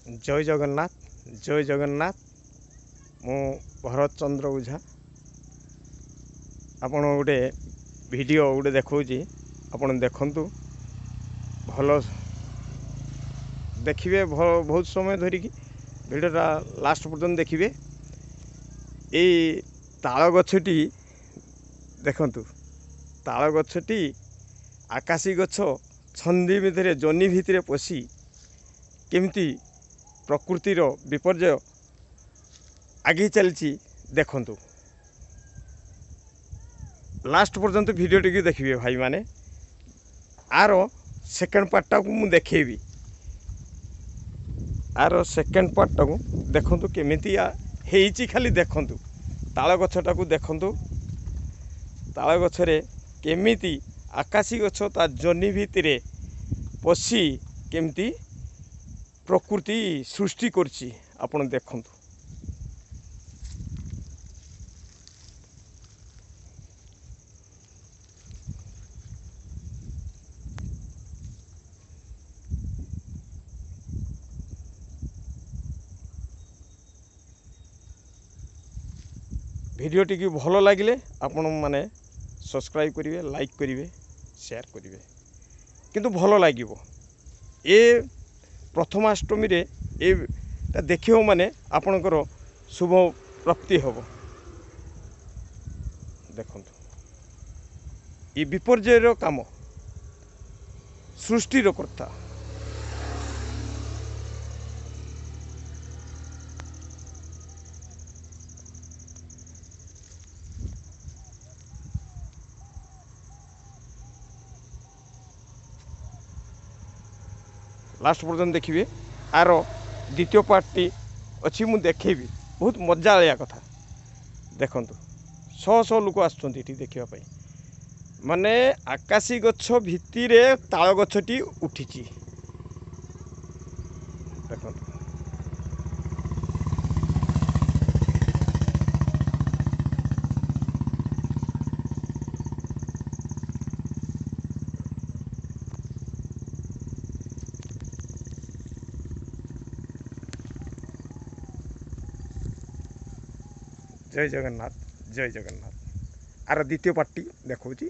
जय जगन्नाथ जय जगन्नाथ मु भरत चंद्र ओझा आपण गोटे वीडियो गोटे देखौची आपण देखंतु भल देखिए बहुत समय धरिकी वीडियोटा लास्ट पर्यंत देखिए ये ताल गछटी देखंतु ताल गछटी आकाशी गछ छंदी भितर जनी भितर पशि केमती प्रकृतिर विपर्यय आगे चलती देखंतु लास्ट पर्यंत वीडियो टी देखिए भाई माने आर सेकेंड पार्टा को मुझे देखेबी आर सेकेंड पार्टा को देखंतु केमिति हेइची खाली देखंतु ताल गछटा को देखंतु ताल गछरे केमिति आकाशी गछ ता जनी भितरे पशि केमिति प्रकृति सृष्टि करछि आपण देखंतु। भिडियो टी भल लगिले आपण माने सब्सक्राइब करिवे लाइक करिवे शेयर करिवे किंतु भल लागिवो ए प्रथमाष्टमी रे ए देखियो माने आपणकर शुभ प्राप्ति हबो देखंतु ये विपर्ययर काम सृष्टिर कर्ता लास्ट पर्यटन देखिए आर द्वितीय पार्टी अच्छी मुझे देखेबी बहुत मजा आया कथा देखंतु शह शह लोक आसुँच देखापी माने आकाशी गछ भित्तिरे ताल गछटी उठिची देखंतु जय जगन्नाथ आर द्वितीय पार्टी देखौची।